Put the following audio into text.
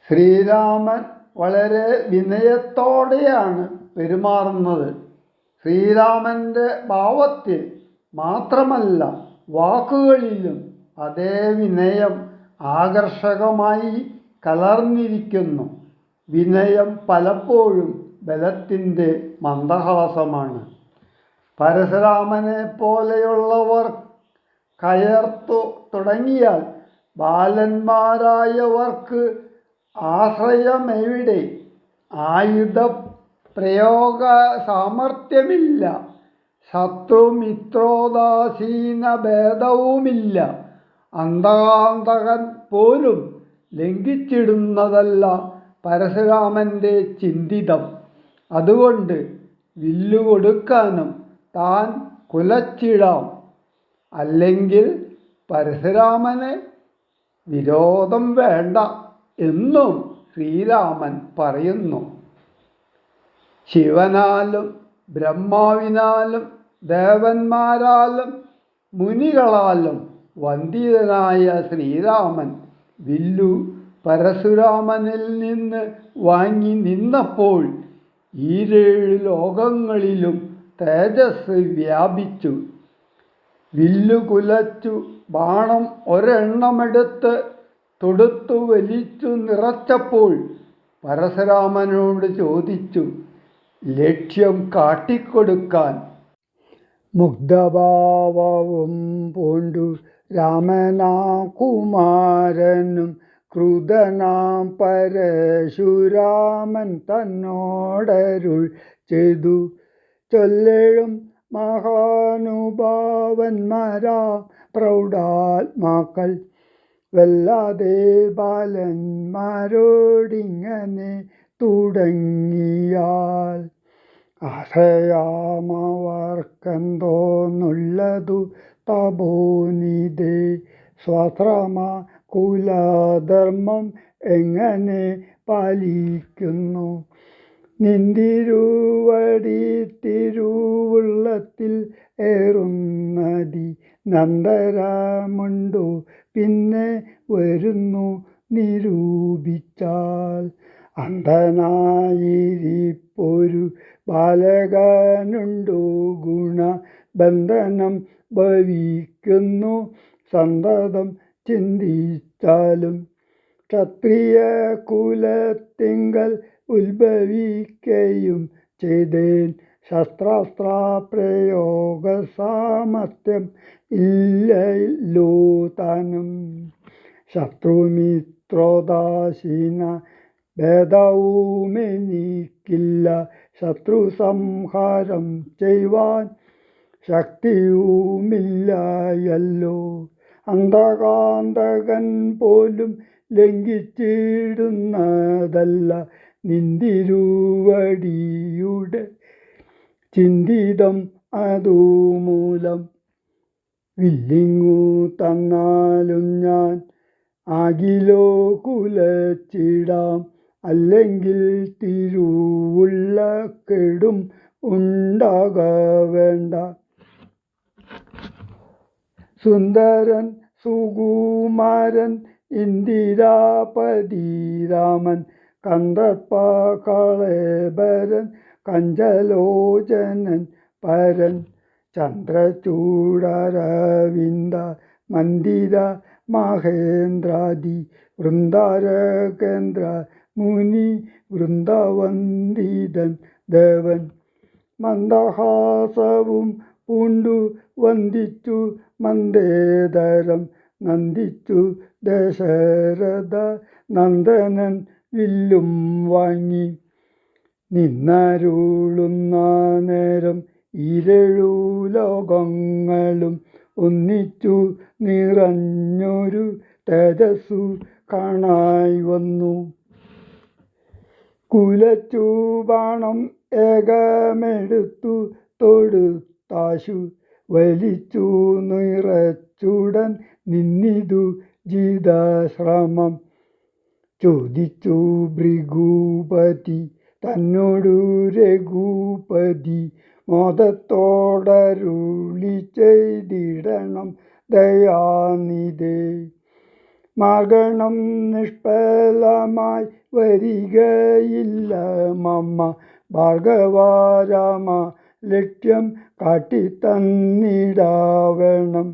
ശ്രീരാമൻ വളരെ വിനയത്തോടെയാണ് പെരുമാറുന്നത്. ശ്രീരാമൻ്റെ ഭാവത്തിൽ മാത്രമല്ല വാക്കുകളിലും അതേ വിനയം ആകർഷകമായി കലർന്നിരിക്കുന്നു. വിനയം പലപ്പോഴും ബലത്തിൻ്റെ മന്ദഹാസമാണ്. പരശുരാമനെ പോലെയുള്ളവർ കയർത്തു തുടങ്ങിയാൽ ബാലന്മാരായവർക്ക് ആശ്രയമെവിടെ? ആയുധപ്രയോഗ സാമർഥ്യമില്ല, ശത്രുമിത്രോദാസീന ഭേദവുമില്ല. അന്തകാന്തകൻ പോലും ലംഘിച്ചിടുന്നതല്ല പരശുരാമൻ്റെ ചിന്തിതം. അതുകൊണ്ട് വില്ലുകൊടുക്കാനും താൻ കുലച്ചിടാം. അല്ലെങ്കിൽ പരശുരാമന് വിരോധം വേണ്ട എന്നും ശ്രീരാമൻ പറയുന്നു. ശിവനാലും ബ്രഹ്മാവിനാലും ദേവന്മാരാലും മുനികളാലും വന്ദിതനായ ശ്രീരാമൻ വില്ലു പരശുരാമനിൽ നിന്ന് വാങ്ങി നിന്നപ്പോൾ ഈരേഴ് ലോകങ്ങളിലും തേജസ് വ്യാപിച്ചു. വില്ലു കുലച്ചു ബാണം ഒരെണ്ണമെടുത്ത് തൊടുത്തു വലിച്ചു നിറച്ചപ്പോൾ പരശുരാമനോട് ചോദിച്ചു ലക്ഷ്യം കാട്ടിക്കൊടുക്കാൻ. മുഗ്ധഭാവവും പൂണ്ടു രാമനാകുമാരനും ക്രുധനാം പരശുരാമൻ തന്നോടരുൾ ചെയ്തു, ചൊല്ലേഴും മഹാനുഭാവന്മാരാ പ്രൗഢാത്മാക്കൾ വല്ലാതെ ബാലന്മാരോടിങ്ങനെ തുടങ്ങിയാൽ ആശ്രയാമവർക്കെന്തോന്നുള്ളതു തപോനിധേ സ്വശ്രമ കുലധർമ്മം എങ്ങനെ പാലിക്കുന്നു? നിന്തിരുവടി തിരുവുള്ളത്തിൽ ഏറുന്നതി നന്തരമുണ്ടു പിന്നെ വരുന്നു നിരൂപിച്ചാൽ. അന്ധനായിരിപ്പൊരു ബാലകനുണ്ടു ഗുണബന്ധനം ഭവിക്കുന്നു സന്തതം ചിന്തിച്ചാലും. ക്ഷത്രിയ കുലത്തിങ്കൽ ഉത്ഭവിക്കയും ചെയ്തേൻ ശസ്ത്രാസ്ത്ര പ്രയോഗ സാമർത്ഥ്യം ഇല്ലല്ലോ താനും. ശത്രുമിത്രോദാസീന ഭേദവുമെനിക്കില്ല, ശത്രു സംഹാരം ചെയ്യുവാൻ ശക്തിയുമില്ലയല്ലോ. അന്തകാന്തകൻ പോലും ലംഘിച്ചിടുന്നതല്ല നിന്തിരുവടിയുടെ ചിന്തിതം. അതുമൂലം വില്ലിങ്ങു തന്നാലും ഞാൻ ആകിലോ കുലച്ചിടാം, അല്ലെങ്കിൽ തിരുവുള്ള കെടും ഉണ്ടാക വേണ്ട. സുന്ദരൻ സുകുമാരൻ ഇന്ദിരാപതി രാമൻ കന്ദർപ്പ കളേബരൻ കഞ്ചലോചനൻ പരൻ ചന്ദ്രചൂഡരവിന്ദ മന്ദിര മഹേന്ദ്രാദി വൃന്ദാരകേന്ദ്ര മുനി വൃന്ദവന്ദിതൻ ദേവൻ. മന്ദഹാസവും പൂണ്ടു വന്ദിച്ചു മന്ദേതരം നന്ദിച്ചു ദശരഥ നന്ദനൻ വില്ലും വാങ്ങി. നിന്നരുളുന്ന നേരം ഇരഴു ലോകങ്ങളും ഒന്നിച്ചു നിറഞ്ഞൊരു തേജസ്സു കാണായി വന്നു. കുലച്ചു ബാണം ഏകമെടുത്തു തൊടുത്താശു വലിച്ചു നിറച്ചുടൻ നിന്നിതു ജിതശ്രമം. ചോദിച്ചു ഭൃഗുപതി തന്നോടു രഘുപതി മോദത്തോടരുളി ചെയ്തിടണം ദയാനിധേ. മാർഗണം നിഷ്ഫലമായി വരികയില്ല മമ്മ ഭാർഗവാരാമ ലക്ഷ്യം കാട്ടിത്തന്നിടാവണം.